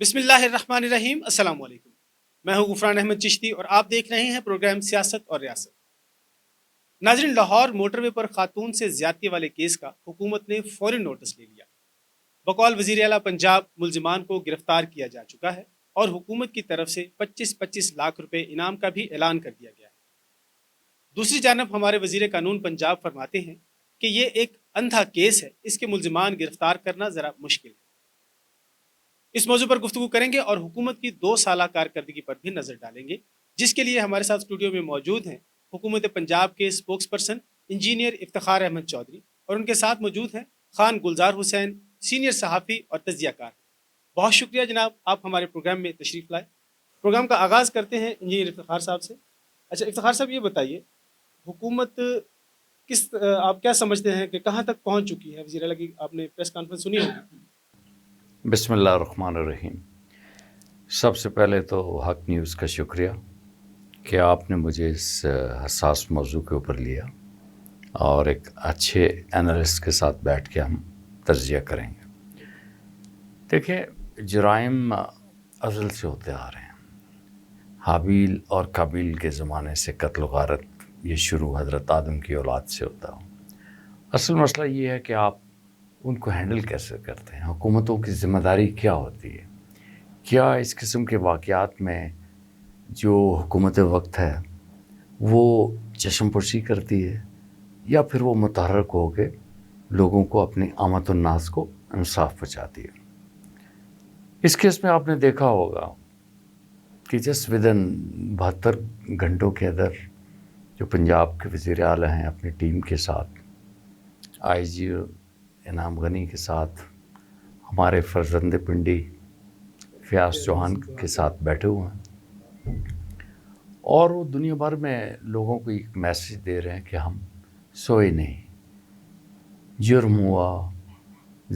بسم اللہ الرحمن الرحیم، السلام علیکم۔ میں ہوں غفران احمد چشتی اور آپ دیکھ رہے ہیں پروگرام سیاست اور ریاست۔ ناظرین، لاہور موٹر وے پر خاتون سے زیادتی والے کیس کا حکومت نے فوری نوٹس لے لیا۔ بقول وزیر اعلیٰ پنجاب ملزمان کو گرفتار کیا جا چکا ہے اور حکومت کی طرف سے 25 لاکھ روپے انعام کا بھی اعلان کر دیا گیا ہے۔ دوسری جانب ہمارے وزیر قانون پنجاب فرماتے ہیں کہ یہ ایک اندھا کیس ہے، اس کے ملزمان گرفتار کرنا ذرا مشکل ہے۔ اس موضوع پر گفتگو کریں گے اور حکومت کی 2 سالہ کارکردگی پر بھی نظر ڈالیں گے، جس کے لیے ہمارے ساتھ اسٹوڈیو میں موجود ہیں حکومت پنجاب کے spokesperson engineer Iftikhar Ahmed Chaudhry, اور ان کے ساتھ موجود ہیں خان گلزار حسین، سینئر صحافی اور تجزیہ کار۔ بہت شکریہ جناب، آپ ہمارے پروگرام میں تشریف لائے۔ پروگرام کا آغاز کرتے ہیں انجینئر افتخار صاحب سے۔ اچھا افتخار صاحب، یہ بتائیے حکومت آپ کیا سمجھتے ہیں کہ کہاں تک پہنچ چکی ہے؟ وزیر اعلیٰ کی آپ نے پریس کانفرنس سنی ہوگی۔ بسم اللہ الرحمن الرحیم۔ سب سے پہلے تو حق نیوز کا شکریہ کہ آپ نے مجھے اس حساس موضوع کے اوپر لیا اور ایک اچھے انالسٹ کے ساتھ بیٹھ کے ہم تجزیہ کریں گے۔ دیکھیں، جرائم ازل سے ہوتے آ رہے ہیں۔ حابیل اور قابیل کے زمانے سے قتل و غارت یہ شروع حضرت آدم کی اولاد سے ہوتا ہو۔ اصل مسئلہ یہ ہے کہ آپ ان کو ہینڈل کیسے کرتے ہیں، حکومتوں کی ذمہ داری کیا ہوتی ہے، کیا اس قسم کے واقعات میں جو حکومت وقت ہے وہ چشم پوشی کرتی ہے یا پھر وہ متحرک ہو کے لوگوں کو اپنی آمد الناس کو انصاف پہنچاتی ہے۔ اس کیس میں آپ نے دیکھا ہوگا کہ جس ودن 72 گھنٹوں کے اندر جو پنجاب کے وزیر اعلیٰ ہیں اپنی ٹیم کے ساتھ، آئی جی انعام غنی کے ساتھ، ہمارے فرزند پنڈی فیاض چوہان کے ساتھ بیٹھے ہوئے ہیں اور وہ دنیا بھر میں لوگوں کو ایک میسیج دے رہے ہیں کہ ہم سوئے نہیں، جرم ہوا،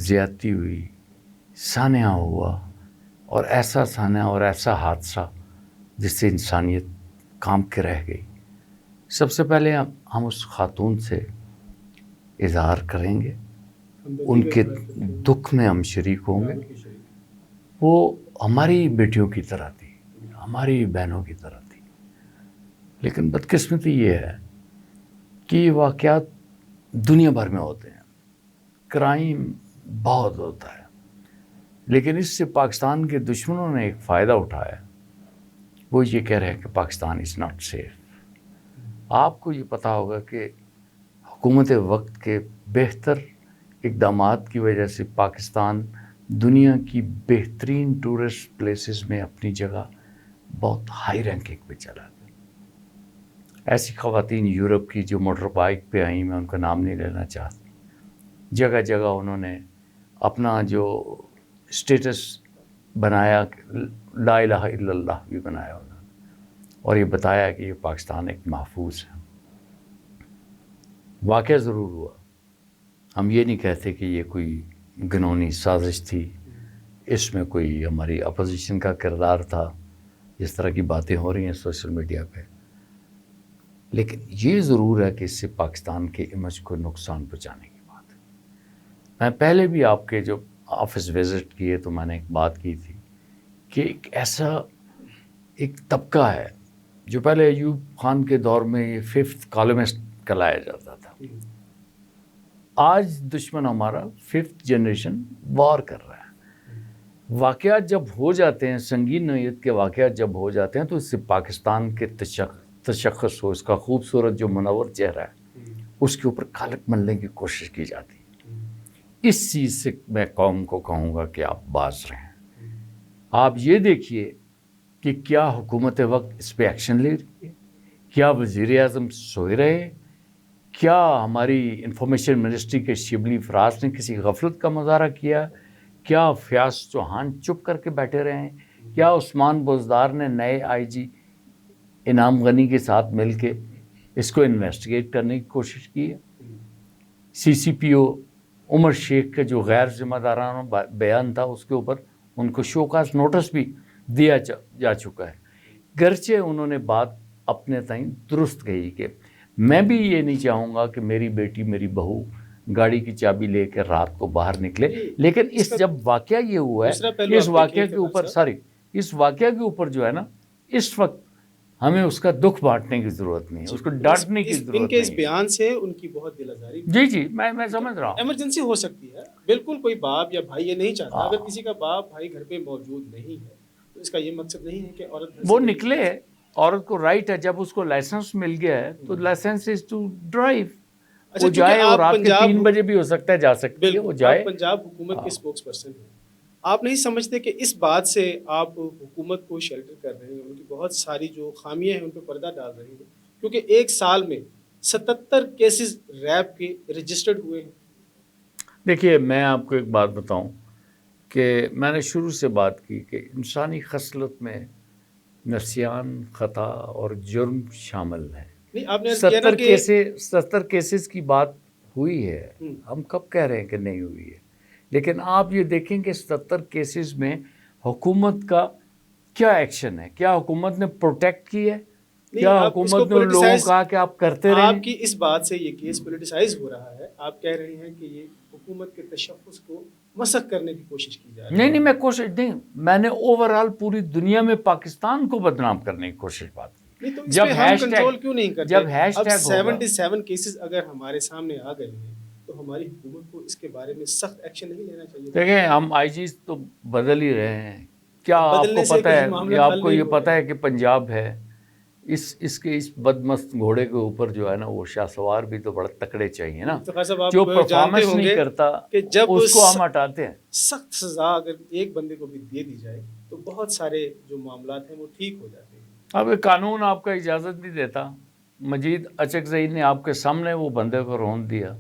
زیادتی ہوئی، سانحہ ہوا، اور ایسا سانحہ اور ایسا حادثہ جس سے انسانیت کام کے رہ گئی۔ سب سے پہلے ہم اس خاتون سے اظہار کریں گے، ان کے دکھ میں ہم شریک ہوں گے۔ وہ ہماری بیٹیوں کی طرح تھی، ہماری بہنوں کی طرح تھی، لیکن بدقسمتی یہ ہے کہ یہ واقعات دنیا بھر میں ہوتے ہیں، کرائم بہت ہوتا ہے، لیکن اس سے پاکستان کے دشمنوں نے ایک فائدہ اٹھایا۔ وہ یہ کہہ رہے ہیں کہ پاکستان از ناٹ سیف۔ آپ کو یہ پتہ ہوگا کہ حکومت وقت کے بہتر اقدامات کی وجہ سے پاکستان دنیا کی بہترین ٹورسٹ پلیسز میں اپنی جگہ بہت ہائی رینکنگ پہ چلا گیا۔ ایسی خواتین یورپ کی جو موٹر بائک پہ آئیں، میں ان کا نام نہیں لینا چاہتا، جگہ جگہ انہوں نے اپنا جو اسٹیٹس بنایا، لا الہ الا اللہ بھی بنایا انہوں نے، اور یہ بتایا کہ یہ پاکستان ایک محفوظ ہے۔ واقعہ ضرور ہوا، ہم یہ نہیں کہتے کہ یہ کوئی گنونی سازش تھی، اس میں کوئی ہماری اپوزیشن کا کردار تھا، جس طرح کی باتیں ہو رہی ہیں سوشل میڈیا پہ، لیکن یہ ضرور ہے کہ اس سے پاکستان کے امیج کو نقصان پہنچانے کی بات ہے۔ میں پہلے بھی آپ کے جو آفس وزٹ کیے تو میں نے ایک بات کی تھی کہ ایک ایسا ایک طبقہ ہے جو پہلے ایوب خان کے دور میں یہ 5th کالمسٹ کہلایا جاتا تھا، آج دشمن ہمارا 5th جنریشن وار کر رہا ہے۔ واقعات جب ہو جاتے ہیں، سنگین نوعیت کے واقعات جب ہو جاتے ہیں، تو اس سے پاکستان کے تشخص ہو، اس کا خوبصورت جو منور چہرہ ہے اس کے اوپر کالک ملنے کی کوشش کی جاتی ہے۔ اس چیز سے میں قوم کو کہوں گا کہ آپ باز رہیں۔ آپ یہ دیکھیے کہ کیا حکومت وقت اس پہ ایکشن لے رہی ہے، کیا وزیر اعظم سوئے رہے، کیا ہماری انفارمیشن منسٹری کے شبلی فراز نے کسی غفلت کا مظاہرہ کیا، کیا فیاض چوہان چپ کر کے بیٹھے رہے ہیں، کیا عثمان بزدار نے نئے آئی جی انعام غنی کے ساتھ مل کے اس کو انویسٹیگیٹ کرنے کی کوشش کی ہے، سی سی پی او عمر شیخ کا جو غیر ذمہ دارانہ بیان تھا اس کے اوپر ان کو شوکاز نوٹس بھی دیا جا چکا ہے، گرچہ انہوں نے بات اپنے تئیں درست کہی کہ میں بھی یہ نہیں چاہوں گا کہ میری بیٹی میری بہو گاڑی کی چابی لے کے رات کو باہر نکلے. لیکن جب واقعہ یہ ہوا ہے، اس واقعہ کے اوپر اس واقعہ کے اوپر جو ہے نا، اس وقت ہمیں اس کا دکھ بانٹنے کی ضرورت نہیں ہے، اس کو ڈانٹنے کی ضرورت نہیں ہے. ان کے اس بیان سے ان کی بہت دل آزاری. جی میں سمجھ رہا ہوں. ایمرجنسی ہو سکتی ہے، بالکل کوئی باپ یا بھائی یہ نہیں چاہتا. اگر کسی کا باپ بھائی گھر پہ موجود نہیں ہے تو اس کا یہ مقصد نہیں ہے کہ عورت وہ نکلے. عورت کو رائٹ ہے، جب اس کو لائسنس مل گیا ہے تو لائسنس از ٹو ڈرائیو. وہ جائے، اور رات کے 3 بجے بھی ہو سکتا ہے جا سکتی ہے، وہ جائے. پنجاب حکومت کے اسپوکس پرسن ہیں، آپ نہیں سمجھتے کہ اس بات سے آپ حکومت کو شیلٹر کر رہے ہیں، ان کی بہت ساری جو خامیاں ہیں ان پہ پردہ ڈال رہے ہیں؟ کیونکہ ایک سال میں 77 کیسز ریپ کے رجسٹرڈ ہوئے ہیں. دیکھیے، میں آپ کو ایک بات بتاؤں کہ میں نے شروع سے بات کی کہ انسانی خصلت میں نسیان، خطا اور جرم شامل ہے. 70 کیسز کی بات ہوئی ہے، ہم کب کہہ رہے ہیں کہ نہیں ہوئی ہے؟ لیکن آپ یہ دیکھیں کہ 70 کیسز میں حکومت کا کیا ایکشن ہے؟ کیا حکومت نے پروٹیکٹ کی ہے؟ کیا حکومت نے لوگوں کو کہا کہ آپ کرتے رہیں؟ آپ کی اس بات سے یہ کیس پولیٹیسائز ہو رہا ہے. آپ کہہ رہے ہیں کہ یہ حکومت کے تشخص کو مسخ کرنے کی کوشش کی جا رہی ہے. نہیں، میں نے اوورآل پوری دنیا میں پاکستان کو بدنام کرنے کی کوشش بات کی. جب ہم کنٹرول کیوں نہیں کرتے؟ اب 77 کیسز اگر ہمارے سامنے آ گئے ہیں تو ہماری حکومت کو اس کے بارے میں سخت ایکشن نہیں لینا چاہیے. دیکھیں، ہم آئی جیز تو بدل ہی رہے ہیں. کیا آپ کو پتہ ہے کہ آپ کو یہ پتہ ہے کہ پنجاب ہے، اس بدمست گھوڑے کے اوپر جو ہے نا وہ شاہ سوار بھی تو بڑے تکڑے چاہیے نا، جو پرفارمنس نہیں کرتا کہ جب اس کو ہم ہٹاتے ہیں. سخت سزا اگر ایک بندے کو بھی دے دی جائے تو بہت سارے جو معاملات ہیں وہ ٹھیک ہو جاتے ہیں. اب قانون آپ کا اجازت نہیں دیتا. مجید اچکزئی نے آپ کے سامنے وہ بندے کو رون دیا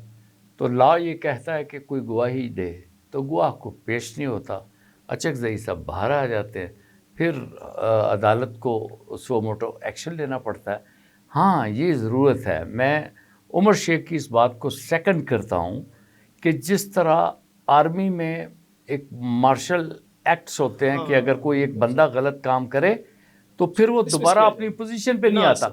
تو لا یہ کہتا ہے کہ کوئی گواہی دے تو گواہ کو پیش نہیں ہوتا. اچکزئی صاحب باہر آ جاتے ہیں، پھر عدالت کو سو موٹو ایکشن لینا پڑتا ہے. ہاں، یہ ضرورت ہے. میں عمر شیخ کی اس بات کو سیکنڈ کرتا ہوں کہ جس طرح آرمی میں ایک مارشل ایکٹس ہوتے ہیں کہ اگر کوئی ایک بندہ غلط کام کرے تو پھر وہ دوبارہ اپنی پوزیشن پہ نہیں آتا،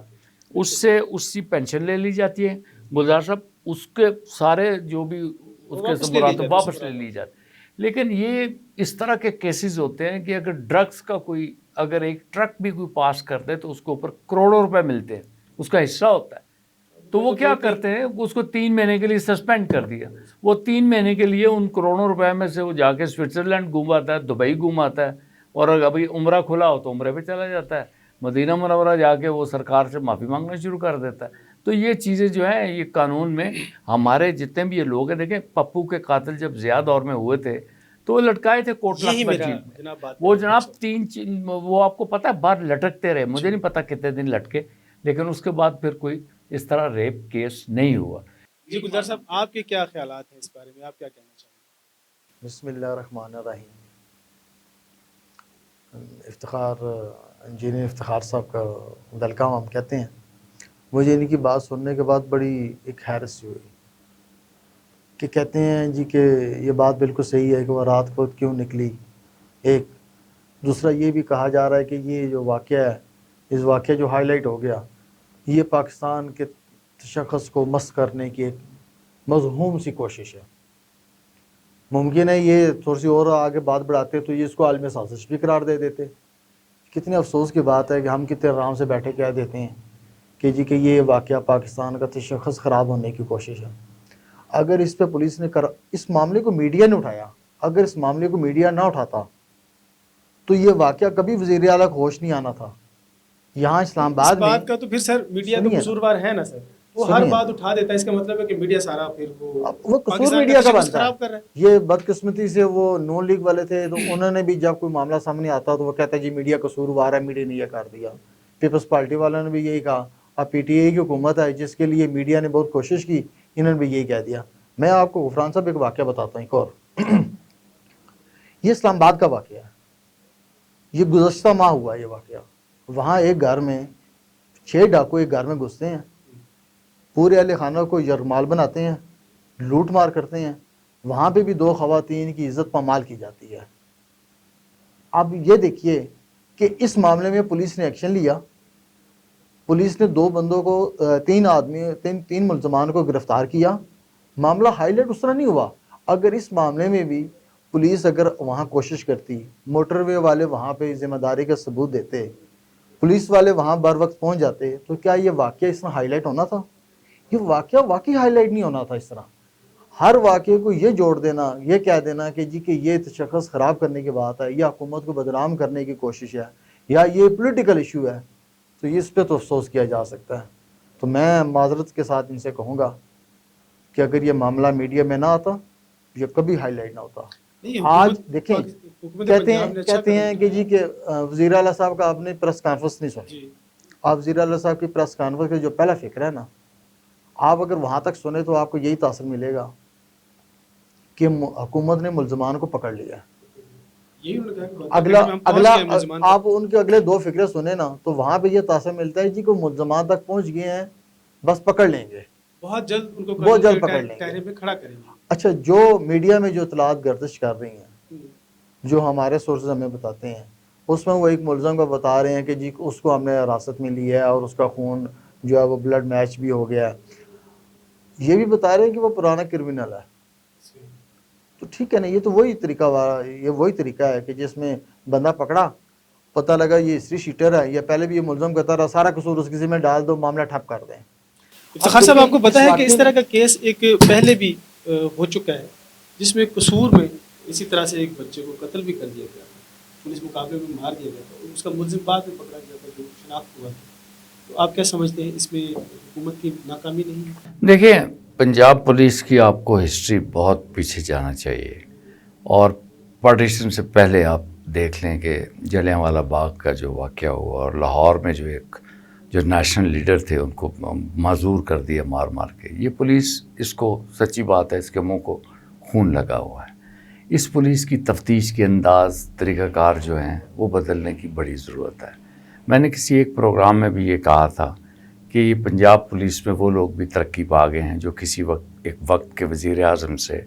اس کی پینشن لے لی جاتی ہے. گلزار صاحب اس کے سارے جو بھی اس کے مراتب واپس لے لی جاتی. لیکن یہ اس طرح کے کیسز ہوتے ہیں کہ اگر ڈرگس کا اگر ایک ٹرک بھی کوئی پاس کر دے تو اس کے اوپر کروڑوں روپے ملتے ہیں، اس کا حصہ ہوتا ہے. تو وہ کیا کرتے ہیں، اس کو 3 مہینے کے لیے سسپینڈ کر دیا. وہ 3 مہینے کے لیے ان کروڑوں روپے میں سے وہ جا کے سوئٹزرلینڈ گھوماتا ہے، دبئی گھوماتا ہے، اور ابھی عمرہ کھلا ہو تو عمرے پہ چلا جاتا ہے. مدینہ منورہ جا کے وہ سرکار سے معافی مانگنا شروع کر دیتا ہے. تو یہ چیزیں جو ہیں یہ قانون میں ہمارے جتنے بھی یہ لوگ ہیں، دیکھیں پپو کے قاتل جب ضیاء دور میں ہوئے تھے تو وہ لٹکائے تھے کوٹلہ مسجد میں. وہ جناب وہ آپ کو پتہ ہے باہر لٹکتے رہے، مجھے نہیں پتا کتنے دن لٹکے، لیکن اس کے بعد پھر کوئی اس طرح ریپ کیس نہیں ہوا. جی گلزار صاحب، آپ کے کیا خیالات ہیں اس بارے میں؟ آپ کیا کہنا چاہیں گے؟ بسم اللہ الرحمن الرحیم. انجینئر افتخار صاحب کا ویلکم ہم کہتے ہیں. مجھے ان کی بات سننے کے بعد بڑی ایک حیرت سی ہوئی کہ کہتے ہیں جی کہ یہ بات بالکل صحیح ہے کہ وہ رات کو کیوں نکلی. ایک دوسرا یہ بھی کہا جا رہا ہے کہ یہ جو واقعہ ہے، اس واقعہ جو ہائی لائٹ ہو گیا، یہ پاکستان کے تشخص کو مسخ کرنے کی ایک مذموم سی کوشش ہے. ممکن ہے یہ تھوڑی سی اور آگے بات بڑھاتے تو یہ اس کو عالمی سازش بھی قرار دے دیتے. کتنے افسوس کی بات ہے کہ ہم کتنے آرام سے بیٹھے کہہ دیتے ہیں کہ جی کہ یہ واقعہ پاکستان کا تشخص خراب ہونے کی کوشش ہے. اگر اس پہ پولیس نے اس معاملے کو میڈیا نے اٹھایا، اگر اس معاملے کو میڈیا نہ اٹھاتا تو یہ واقعہ کبھی وزیر اعلیٰ کو ہوش نہیں آنا تھا. یہاں اسلام آباد میں اس بات کا تو پھر سر میڈیا تو قصوروار ہے نا سر، وہ ہر بات اٹھا دیتا ہے. اس کا مطلب ہے کہ میڈیا سارا پھر وہ قصور میڈیا کا بنتا ہے. یہ بدقسمتی سے وہ نون لیگ والے تھے تو انہوں نے بھی جب کوئی معاملہ سامنے آتا تو وہ کہتا ہے جی میڈیا قصوروار ہے، میڈیا نے یہ کر دیا. پیپلز پارٹی والوں نے بھی یہی کہا. اب پی ٹی آئی کی حکومت ہے جس کے لیے میڈیا نے بہت کوشش کی، انہوں نے بھی یہی کہہ دیا. میں آپ کو غفران صاحب ایک واقعہ بتاتا ہوں ایک اور. یہ اسلام آباد کا واقعہ ہے، یہ گزشتہ ماہ ہوا یہ واقعہ. وہاں ایک گھر میں 6 ڈاکو ایک گھر میں گھستے ہیں، پورے اہل خانہ کو یرغمال بناتے ہیں، لوٹ مار کرتے ہیں. وہاں پہ بھی 2 خواتین کی عزت پامال کی جاتی ہے. اب یہ دیکھیے کہ اس معاملے میں پولیس نے ایکشن لیا. پولیس نے 2 بندوں کو 3 ملزمان کو گرفتار کیا. معاملہ ہائی لائٹ اس طرح نہیں ہوا. اگر اس معاملے میں بھی پولیس اگر وہاں کوشش کرتی, موٹر وے والے وہاں پہ ذمہ داری کا ثبوت دیتے, پولیس والے وہاں بر وقت پہنچ جاتے, تو کیا یہ واقعہ اس طرح ہائی لائٹ ہونا تھا؟ یہ واقعہ واقعی ہائی لائٹ نہیں ہونا تھا اس طرح. ہر واقعے کو یہ جوڑ دینا, یہ کہہ دینا کہ جی کہ یہ شخص خراب کرنے کی بات ہے, یا حکومت کو بدنام کرنے کی کوشش ہے, یا یہ پولیٹیکل ایشو ہے, تو یہ اس پہ تو افسوس کیا جا سکتا ہے. تو میں معذرت کے ساتھ ان سے کہوں گا کہ اگر یہ معاملہ میڈیا میں نہ آتا, یہ کبھی ہائی لائٹ نہ ہوتا. آج دیکھیں کہتے ہیں کہ جی کہ وزیر اعلیٰ صاحب کا آپ نے پریس کانفرنس نہیں سنی. آپ وزیر اعلیٰ صاحب کی پریس کانفرنس کا جو پہلا فکر ہے نا, آپ اگر وہاں تک سنیں تو آپ کو یہی تاثر ملے گا کہ حکومت نے ملزمان کو پکڑ لیا. اگلا آپ ان کے اگلے 2 فکرے سنیں نا, تو وہاں پہ یہ تاثر ملتا ہے جی کہ ملزمان تک پہنچ گئے ہیں, بس پکڑ لیں گے, بہت جلد ان کو بہت جلد پکڑ لیں ٹائرے پہ کھڑا کریں گے. اچھا, جو میڈیا میں جو اطلاعات گردش کر رہی ہیں, جو ہمارے سورسز ہمیں بتاتے ہیں, اس میں وہ ایک ملزم کو بتا رہے ہیں کہ جی اس کو ہم نے حراست میں لی ہے اور اس کا خون جو ہے وہ بلڈ میچ بھی ہو گیا ہے. یہ بھی بتا رہے ہیں کہ وہ پرانا کرمنل ہے. تو ٹھیک ہے نا, یہ تو وہی طریقہ ہے کہ جس میں بندہ پکڑا, پتہ لگا یہ ہسٹری شیٹر ہے, یا پہلے بھی یہ ملزم کرتا رہا, سارا قصور اس کسی میں ڈال دو, معاملہ ٹھپ کر دیں. افتخار صاحب, آپ کو پتا ہے کہ اس طرح کا کیس ایک پہلے بھی ہو چکا ہے, جس میں قصور میں اسی طرح سے ایک بچے کو قتل بھی کر دیا گیا, پولیس مقابلے میں مار دیا گیا تھا, اس کا ملزم بعد میں پکڑا گیا تھا جو شناخت ہوا تھا. تو آپ کیا سمجھتے ہیں, اس میں حکومت کی ناکامی نہیں ہے؟ دیکھیں, پنجاب پولیس کی آپ کو ہسٹری بہت پیچھے جانا چاہیے, اور پارٹیشن سے پہلے آپ دیکھ لیں کہ جلیانوالہ باغ کا جو واقعہ ہوا, اور لاہور میں جو نیشنل لیڈر تھے ان کو معذور کر دیا مار مار کے. یہ پولیس, اس کو سچی بات ہے, اس کے منہ کو خون لگا ہوا ہے. اس پولیس کی تفتیش کے انداز, طریقہ کار جو ہیں وہ بدلنے کی بڑی ضرورت ہے. میں نے کسی ایک پروگرام میں بھی یہ کہا تھا کہ یہ پنجاب پولیس میں وہ لوگ بھی ترقی پا گئے ہیں جو کسی ایک وقت کے وزیر اعظم سے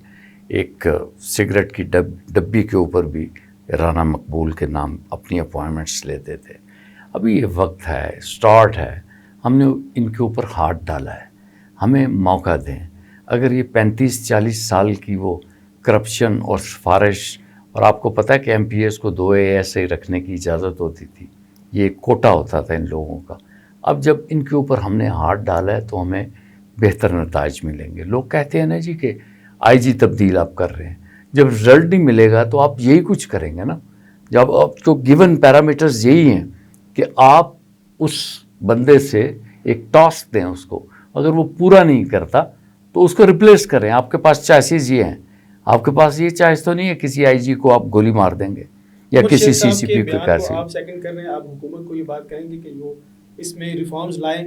ایک سگریٹ کی ڈبی کے اوپر بھی رانا مقبول کے نام اپنی اپوائنٹمنٹس لیتے تھے. ابھی یہ وقت ہے, سٹارٹ ہے, ہم نے ان کے اوپر ہاتھ ڈالا ہے, ہمیں موقع دیں. اگر یہ 35-40 سال کی وہ کرپشن اور سفارش, اور آپ کو پتہ ہے کہ ایم پی ایس کو 2 AS رکھنے کی اجازت ہوتی تھی, یہ ایک کوٹا ہوتا تھا ان لوگوں کا. اب جب ان کے اوپر ہم نے ہاتھ ڈالا ہے تو ہمیں بہتر نتائج ملیں گے. لوگ کہتے ہیں نا جی کہ آئی جی تبدیل آپ کر رہے ہیں, جب رزلٹ نہیں ملے گا تو آپ یہی کچھ کریں گے نا. جب آپ تو گیون پیرامیٹرز یہی ہیں کہ آپ اس بندے سے ایک ٹاسک دیں اس کو, اگر وہ پورا نہیں کرتا تو اس کو ریپلیس کریں. آپ کے پاس چوائسیز یہ ہیں, آپ کے پاس یہ چوائس تو نہیں ہے کسی آئی جی کو آپ گولی مار دیں گے یا کسی سی سی پی کو کیسے. آپ سیکنڈ کر رہے ہیں, آپ حکومت کو یہ بات کہیں گے کہ وہ اس میں ریفارمز لائیں؟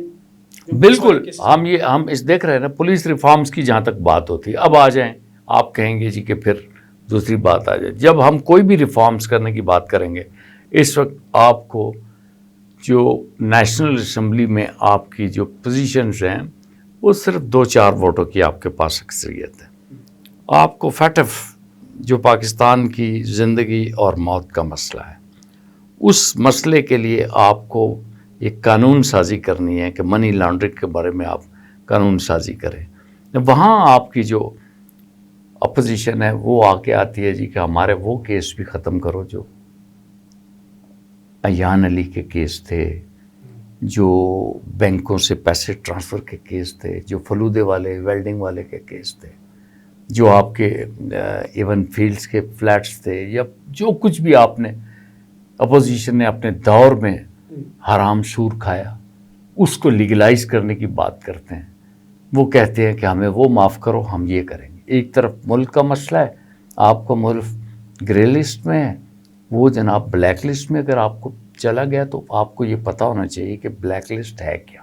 بالکل, ہم اس دیکھ رہے ہیں نا پولیس ریفارمز کی جہاں تک بات ہوتی ہے. اب آ جائیں, آپ کہیں گے جی کہ پھر دوسری بات آ جائے. جب ہم کوئی بھی ریفارمز کرنے کی بات کریں گے, اس وقت آپ کو جو نیشنل اسمبلی میں آپ کی جو پوزیشنز ہیں وہ صرف 2-4 ووٹوں کی آپ کے پاس اکثریت ہے. آپ کو فیٹف جو پاکستان کی زندگی اور موت کا مسئلہ ہے, اس مسئلے کے لیے آپ کو ایک قانون سازی کرنی ہے کہ منی لانڈرنگ کے بارے میں آپ قانون سازی کریں. وہاں آپ کی جو اپوزیشن ہے وہ آ کے آتی ہے جی کہ ہمارے وہ کیس بھی ختم کرو جو ایان علی کے کیس تھے, جو بینکوں سے پیسے ٹرانسفر کے کیس تھے, جو فلودے والے ویلڈنگ والے کے کیس تھے, جو آپ کے ایون فیلڈز کے فلیٹس تھے, یا جو کچھ بھی آپ نے اپوزیشن نے اپنے دور میں حرام سور کھایا, اس کو لیگلائز کرنے کی بات کرتے ہیں. وہ کہتے ہیں کہ ہمیں وہ معاف کرو, ہم یہ کریں گے. ایک طرف ملک کا مسئلہ ہے, آپ کا ملک گرے لسٹ میں ہے, وہ جناب بلیک لسٹ میں اگر آپ کو چلا گیا تو آپ کو یہ پتہ ہونا چاہیے کہ بلیک لسٹ ہے کیا.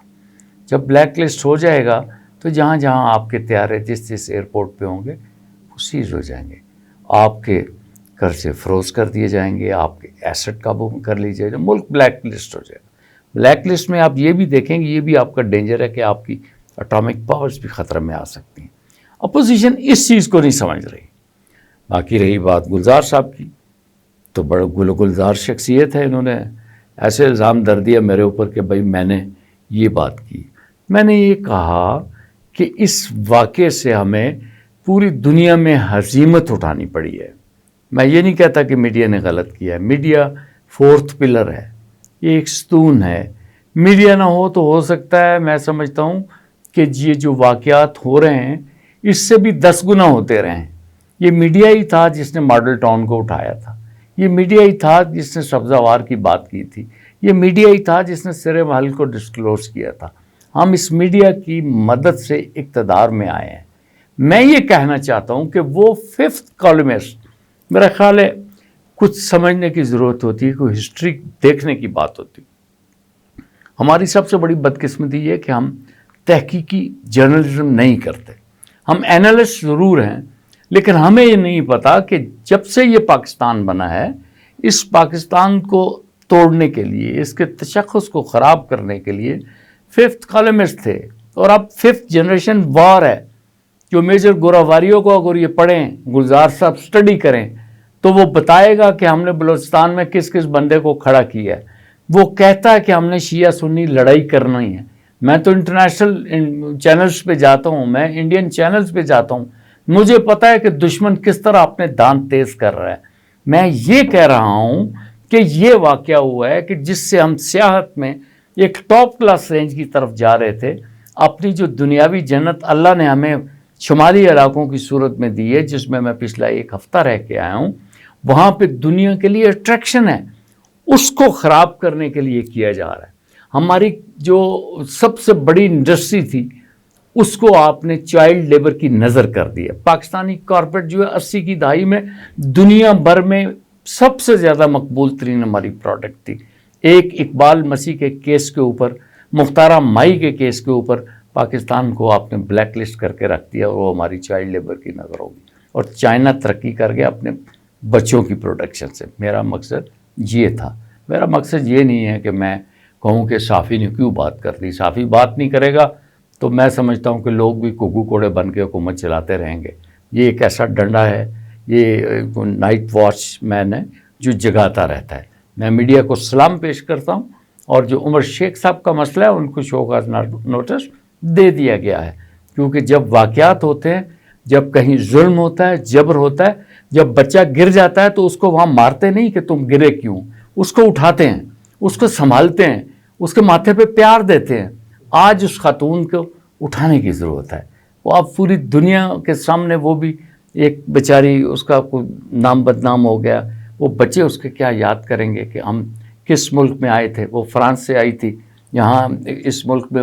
جب بلیک لسٹ ہو جائے گا تو جہاں جہاں آپ کے طیارے جس ایئرپورٹ پہ ہوں گے وہ سیز ہو جائیں گے, آپ کے قرضے فروز کر دیے جائیں گے, آپ کے ایسٹ قابو کر لی جائے گا, ملک بلیک لسٹ ہو جائے گا. بلیک لسٹ میں آپ یہ بھی دیکھیں گے, یہ بھی آپ کا ڈینجر ہے کہ آپ کی اٹامک پاورز بھی خطرے میں آ سکتی ہیں. اپوزیشن اس چیز کو نہیں سمجھ رہی. باقی رہی بات گلزار صاحب کی, تو بڑا گلزار شخصیت ہے, انہوں نے ایسے الزام در دیا میرے اوپر کہ بھائی میں نے یہ بات کی. میں نے یہ کہا کہ اس واقعے سے ہمیں پوری دنیا میں ہزیمت اٹھانی پڑی ہے. میں یہ نہیں کہتا کہ میڈیا نے غلط کیا ہے. میڈیا فورتھ پلر ہے, یہ ایک ستون ہے. میڈیا نہ ہو تو ہو سکتا ہے, میں سمجھتا ہوں کہ یہ جو واقعات ہو رہے ہیں اس سے بھی 10 گنا ہوتے رہے ہیں. یہ میڈیا ہی تھا جس نے ماڈل ٹاؤن کو اٹھایا تھا, یہ میڈیا ہی تھا جس نے سبزہ وار کی بات کی تھی, یہ میڈیا ہی تھا جس نے سرے محل کو ڈسکلوز کیا تھا. ہم اس میڈیا کی مدد سے اقتدار میں آئے ہیں. میں یہ کہنا چاہتا ہوں کہ وہ 5th کالمسٹ, میرا خیال ہے کچھ سمجھنے کی ضرورت ہوتی ہے, کوئی ہسٹری دیکھنے کی بات ہوتی. ہماری سب سے بڑی بدقسمتی یہ ہے کہ ہم تحقیقی جرنلزم نہیں کرتے. ہم اینالسٹ ضرور ہیں, لیکن ہمیں یہ نہیں پتا کہ جب سے یہ پاکستان بنا ہے, اس پاکستان کو توڑنے کے لیے, اس کے تشخص کو خراب کرنے کے لیے 5th کالمسٹ تھے. اور اب 5th جنریشن وار ہے. جو میجر گوراواریوں کو اگر یہ پڑھیں, گلزار صاحب سٹڈی کریں, تو وہ بتائے گا کہ ہم نے بلوچستان میں کس کس بندے کو کھڑا کیا ہے. وہ کہتا ہے کہ ہم نے شیعہ سنی لڑائی کرنی ہے. میں تو انٹرنیشنل چینلز پہ جاتا ہوں, میں انڈین چینلز پہ جاتا ہوں, مجھے پتا ہے کہ دشمن کس طرح اپنے دانت تیز کر رہا ہے. میں یہ کہہ رہا ہوں کہ یہ واقعہ ہوا ہے کہ جس سے ہم سیاحت میں ایک ٹاپ کلاس رینج کی طرف جا رہے تھے. اپنی جو دنیاوی جنت اللہ نے ہمیں شمالی علاقوں کی صورت میں دی ہے, جس میں پچھلا 1 ہفتہ رہ کے آیا ہوں, وہاں پہ دنیا کے لیے اٹریکشن ہے, اس کو خراب کرنے کے لیے کیا جا رہا ہے. ہماری جو سب سے بڑی انڈسٹری تھی اس کو آپ نے چائلڈ لیبر کی نظر کر دی ہے. پاکستانی کارپیٹ جو ہے 80 کی دہائی میں دنیا بھر میں سب سے زیادہ مقبول ترین ہماری پروڈکٹ تھی. ایک اقبال مسیح کے کیس کے اوپر, مختارہ مائی کے کیس کے اوپر پاکستان کو آپ نے بلیک لسٹ کر کے رکھ دیا, اور وہ ہماری چائلڈ لیبر کی نظر ہوگی. اور چائنا ترقی کر گیا اپنے بچوں کی پروڈکشن سے. میرا مقصد یہ تھا. میرا مقصد یہ نہیں ہے کہ میں کہوں کہ صافی نے کیوں بات کر دی. صافی بات نہیں کرے گا تو میں سمجھتا ہوں کہ لوگ بھی کوگو کوڑے بن کے حکومت چلاتے رہیں گے. یہ ایک ایسا ڈنڈا ہے, یہ نائٹ واچ مین ہے جو جگاتا رہتا ہے. میں میڈیا کو سلام پیش کرتا ہوں, اور جو عمر شیخ صاحب کا مسئلہ ہے ان کو شوکاز نوٹس دے دیا گیا ہے. کیونکہ جب واقعات ہوتے ہیں, جب کہیں ظلم ہوتا ہے, جبر ہوتا ہے, جب بچہ گر جاتا ہے تو اس کو وہاں مارتے نہیں کہ تم گرے کیوں, اس کو اٹھاتے ہیں, اس کو سنبھالتے ہیں, اس کے ماتھے پہ پیار دیتے ہیں. آج اس خاتون کو اٹھانے کی ضرورت ہے. وہ اب پوری دنیا کے سامنے, وہ بھی ایک بیچاری, اس کا کوئی نام بدنام ہو گیا, وہ بچے اس کے کیا یاد کریں گے کہ ہم کس ملک میں آئے تھے. وہ فرانس سے آئی تھی, یہاں اس ملک میں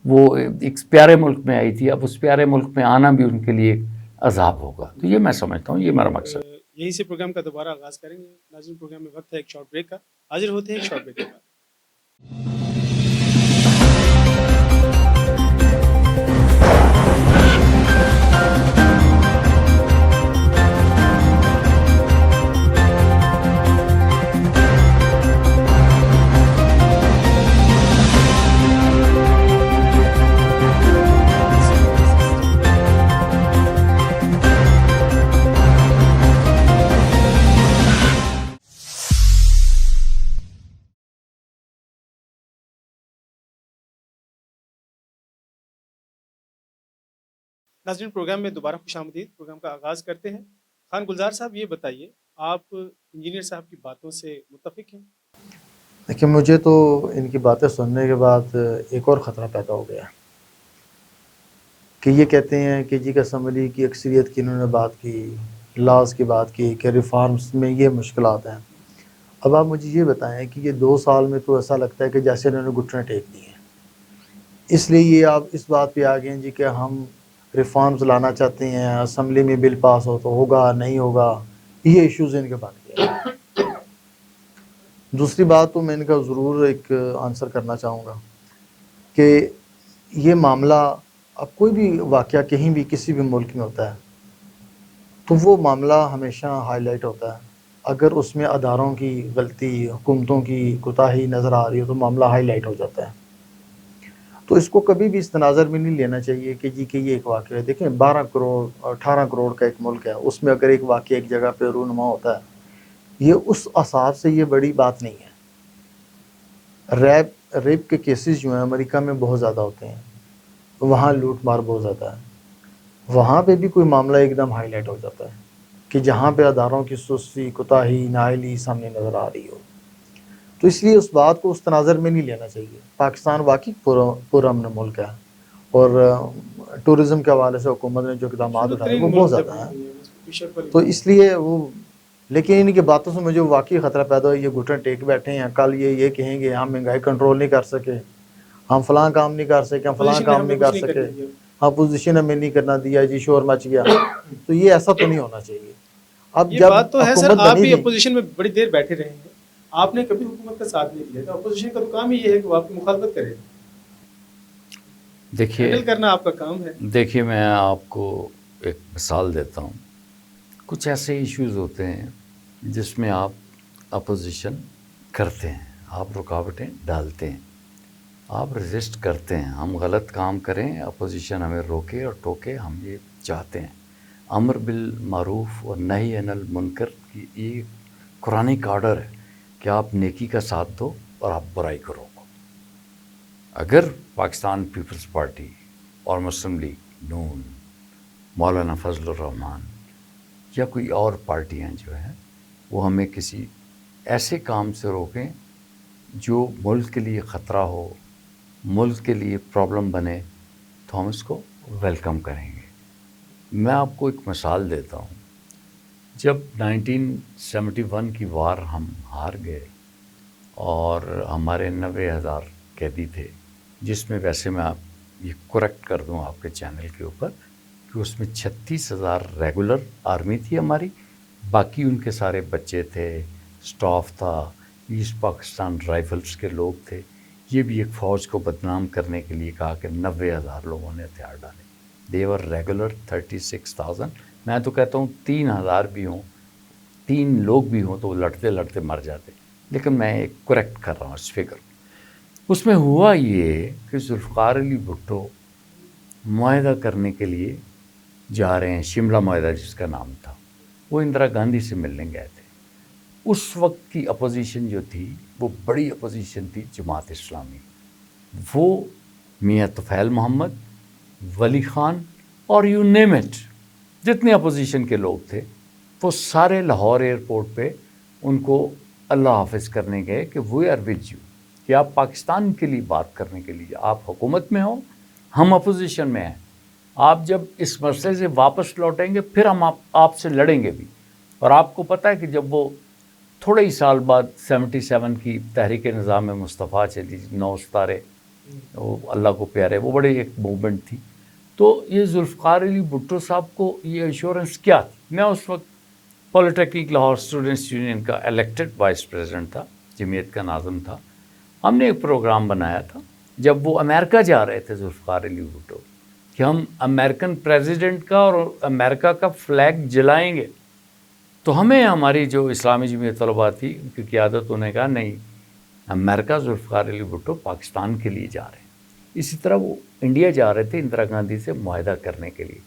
وہ ایک پیارے ملک میں آئی تھی, اب اس پیارے ملک میں آنا بھی ان کے لیے عذاب ہوگا. تو یہ میں سمجھتا ہوں, یہ میرا مقصد. یہیں سے پروگرام کا دوبارہ آغاز کریں گے. ناظرین, پروگرام میں وقت ہے ایک شارٹ بریک کا. حاضر ہوتے ہیں ایک شارٹ بریک کے بعد. ناظرین, پروگرام میں دوبارہ خوش آمدید. پروگرام کا آغاز کرتے ہیں. خان گلزار صاحب, یہ بتائیے, آپ انجینئر صاحب کی باتوں سے متفق ہیں؟ دیکھیں, مجھے تو ان کی باتیں سننے کے بعد ایک اور خطرہ پیدا ہو گیا کہ یہ کہتے ہیں کہ جی کہ اسمبلی کی اکثریت کی انہوں نے بات کی, لاز کی بات کی کہ ریفارمز میں یہ مشکلات ہیں. اب آپ مجھے یہ بتائیں کہ یہ 2 سال میں تو ایسا لگتا ہے کہ جیسے انہوں نے گھٹنے ٹیک دیے ہیں. اس لیے یہ آپ اس بات پہ آ گئے ہیں جی کہ ہم ریفارمز لانا چاہتے ہیں, اسمبلی میں بل پاس ہو تو ہوگا نہیں ہوگا, یہ ایشوز ان کے بن گئے. دوسری بات تو میں ان کا ضرور ایک آنسر کرنا چاہوں گا کہ یہ معاملہ, اب کوئی بھی واقعہ کہیں بھی کسی بھی ملک میں ہوتا ہے تو وہ معاملہ ہمیشہ ہائی لائٹ ہوتا ہے. اگر اس میں اداروں کی غلطی, حکومتوں کی کوتاہی نظر آ رہی ہے تو معاملہ ہائی لائٹ ہو جاتا ہے. تو اس کو کبھی بھی اس تناظر میں نہیں لینا چاہیے کہ جی کہ یہ ایک واقعہ ہے. دیکھیں, 12 کروڑ 18 کروڑ کا ایک ملک ہے, اس میں اگر ایک واقعہ ایک جگہ پہ رونما ہوتا ہے, یہ اس اثار سے یہ بڑی بات نہیں ہے. ریپ کے کیسز جو ہیں امریکہ میں بہت زیادہ ہوتے ہیں, وہاں لوٹ مار بہت زیادہ ہے. وہاں پہ بھی کوئی معاملہ ایک دم ہائی لائٹ ہو جاتا ہے کہ جہاں پہ اداروں کی سستی کوتاہی نااہلی سامنے نظر آ رہی ہو. تو اس لیے اس بات کو اس تناظر میں نہیں لینا چاہیے. پاکستان واقعی پرامن ملک ہے اور ٹورزم کے حوالے سے حکومت نے جو اقدامات اٹھائے وہ بہت زیادہ ہیں. تو اس لیے وہ لیکن ان کی باتوں سے مجھے واقعی خطرہ پیدا ہو. یہ گھٹن ٹیک بیٹھے ہیں, کل یہ کہیں گے ہم مہنگائی کنٹرول نہیں کر سکے, ہم فلاں کام نہیں کر سکے, ہم فلاں کام نہیں کر سکے, اپوزیشن ہمیں نہیں کرنا دیا, جی شور مچ گیا. تو یہ ایسا تو نہیں ہونا چاہیے. اب یہ جب بات تو ہے سر, حکومت آپ بنی بھی تھی, اپوزیشن میں بڑی دیر بیٹھے رہے ہیں, آپ نے کبھی حکومت کا ساتھ نہیں دیا تھا. اپوزیشن کا تو کام ہی یہ ہے کہ وہ آپ کی مخالفت کرے, ہینڈل کرنا آپ کا کام ہے. دیکھیے میں آپ کو ایک مثال دیتا ہوں. کچھ ایسے ایشوز ہوتے ہیں جس میں آپ اپوزیشن کرتے ہیں, آپ رکاوٹیں ڈالتے ہیں, آپ رزسٹ کرتے ہیں. ہم غلط کام کریں, اپوزیشن ہمیں روکے اور ٹوکے, ہم یہ چاہتے ہیں. امر بالمعروف اور نہی عن المنکر کی یہ قرآنک آرڈر ہے کہ آپ نیکی کا ساتھ دو اور آپ برائی کو روکو. اگر پاکستان پیپلز پارٹی اور مسلم لیگ نون, مولانا فضل الرحمان یا کوئی اور پارٹیاں جو ہیں وہ ہمیں کسی ایسے کام سے روکیں جو ملک کے لیے خطرہ ہو, ملک کے لیے پرابلم بنے, تو ہم اس کو ویلکم کریں گے. میں آپ کو ایک مثال دیتا ہوں. جب 1971 کی وار ہم ہار گئے اور ہمارے 90,000 قیدی تھے, جس میں ویسے میں آپ یہ کریکٹ کر دوں آپ کے چینل کے اوپر کہ اس میں 36,000 ریگولر آرمی تھی ہماری, باقی ان کے سارے بچے تھے, سٹاف تھا, ایسٹ پاکستان رائفلز کے لوگ تھے. یہ بھی ایک فوج کو بدنام کرنے کے لیے کہا کہ 90,000 لوگوں نے ہتھیار ڈالے. دیور ریگولر 36,000. میں تو کہتا ہوں 3,000 بھی ہوں, 3 لوگ بھی ہوں تو وہ لڑتے لڑتے مر جاتے, لیکن میں ایک کریکٹ کر رہا ہوں اس فگر. اس میں ہوا یہ کہ ذوالفقار علی بھٹو معاہدہ کرنے کے لیے جا رہے ہیں, شملہ معاہدہ جس کا نام تھا. وہ اندرا گاندھی سے ملنے گئے تھے. اس وقت کی اپوزیشن جو تھی وہ بڑی اپوزیشن تھی جماعت اسلامی. وہ میاں طفیل محمد, ولی خان اور یو نیم اٹ, جتنے اپوزیشن کے لوگ تھے وہ سارے لاہور ایئرپورٹ پہ ان کو اللہ حافظ کرنے گئے کہ وی آر ود یو, کہ آپ پاکستان کے لیے بات کرنے کے لیے, آپ حکومت میں ہوں, ہم اپوزیشن میں ہیں. آپ جب اس مسئلے سے واپس لوٹیں گے پھر ہم آپ سے لڑیں گے بھی. اور آپ کو پتہ ہے کہ جب وہ تھوڑے ہی سال بعد 77 کی تحریک نظام مصطفیٰ چلی, 9 ستارے, وہ اللہ کو پیارے, وہ بڑی ایک موومنٹ تھی. تو یہ ذوالفقار علی بھٹو صاحب کو یہ ایشورنس کیا تھی. میں اس وقت پولیٹیکنک لاہور اسٹوڈنٹس یونین کا الیکٹڈ وائس پریزیڈنٹ تھا, جمعیت کا ناظم تھا. ہم نے ایک پروگرام بنایا تھا جب وہ امریکہ جا رہے تھے ذوالفقار علی بھٹو, کہ ہم امریکن پریزیڈنٹ کا اور امریکہ کا فلیگ جلائیں گے. تو ہمیں ہماری جو اسلامی جمعیت طلباء تھی ان کی قیادت, انہوں نے کہا نہیں, امریکہ ذوالفقار علی بھٹو پاکستان کے لیے جا رہے ہیں. اسی طرح وہ انڈیا جا رہے تھے اندرا گاندھی سے معاہدہ کرنے کے لیے.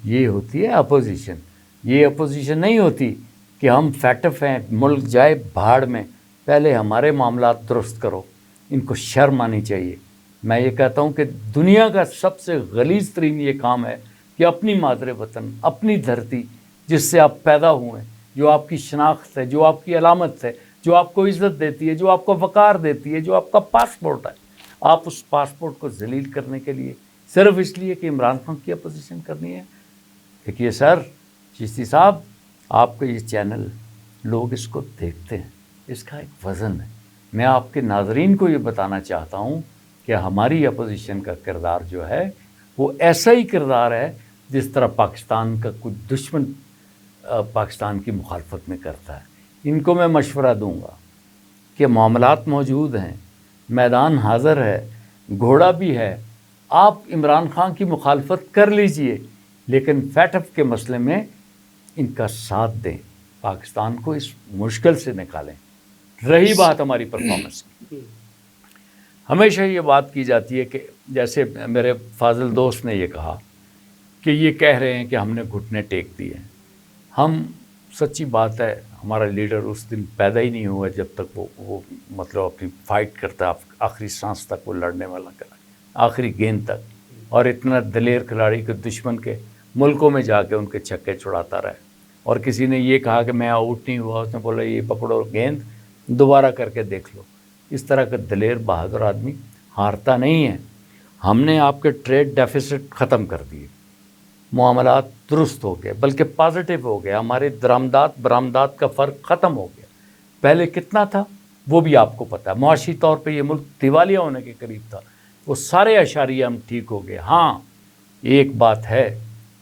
یہ ہوتی ہے اپوزیشن. یہ اپوزیشن نہیں ہوتی کہ ہم فیٹف ہیں, ملک جائے بھاڑ میں, پہلے ہمارے معاملات درست کرو. ان کو شرم آنی چاہیے. میں یہ کہتا ہوں کہ دنیا کا سب سے غلیظ ترین یہ کام ہے کہ اپنی مادر وطن, اپنی دھرتی جس سے آپ پیدا ہوئے ہیں, جو آپ کی شناخت ہے, جو آپ کی علامت ہے, جو آپ کو عزت دیتی ہے, جو آپ کو وقار دیتی ہے, جو آپ کا پاسپورٹ ہے, آپ اس پاسپورٹ کو ذلیل کرنے کے لیے صرف اس لیے کہ عمران خان کی اپوزیشن کرنی ہے. دیکھیے سر, چشتی صاحب, آپ کا یہ چینل لوگ اس کو دیکھتے ہیں, اس کا ایک وزن ہے. میں آپ کے ناظرین کو یہ بتانا چاہتا ہوں کہ ہماری اپوزیشن کا کردار جو ہے وہ ایسا ہی کردار ہے جس طرح پاکستان کا کوئی دشمن پاکستان کی مخالفت میں کرتا ہے. ان کو میں مشورہ دوں گا کہ معاملات موجود ہیں, میدان حاضر ہے, گھوڑا بھی ہے, آپ عمران خان کی مخالفت کر لیجئے, لیکن فیٹف کے مسئلے میں ان کا ساتھ دیں, پاکستان کو اس مشکل سے نکالیں. رہی بات ہماری پرفارمنس کی, ہمیشہ یہ بات کی جاتی ہے کہ جیسے میرے فاضل دوست نے یہ کہا کہ یہ کہہ رہے ہیں کہ ہم نے گھٹنے ٹیک دیے ہیں. ہم, سچی بات ہے, ہمارا لیڈر اس دن پیدا ہی نہیں ہوا جب تک وہ مطلب اپنی فائٹ کرتا, آخری سانس تک وہ لڑنے والا کرا, آخری گیند تک, اور اتنا دلیر کھلاڑی کہ دشمن کے ملکوں میں جا کے ان کے چھکے چھڑاتا رہے. اور کسی نے یہ کہا کہ میں آؤٹ نہیں ہوا، اس نے بولا یہ پکڑو گیند دوبارہ کر کے دیکھ لو. اس طرح کا دلیر بہادر آدمی ہارتا نہیں ہے. ہم نے آپ کے ٹریڈ ڈیفیسٹ ختم کر دیے، معاملات درست ہو گئے، بلکہ پازیٹیو ہو گیا. ہمارے درآمدات برآمدات کا فرق ختم ہو گیا. پہلے کتنا تھا وہ بھی آپ کو پتہ ہے. معاشی طور پہ یہ ملک دیوالیہ ہونے کے قریب تھا. وہ سارے اشاریہ ہم ٹھیک ہو گئے. ہاں ایک بات ہے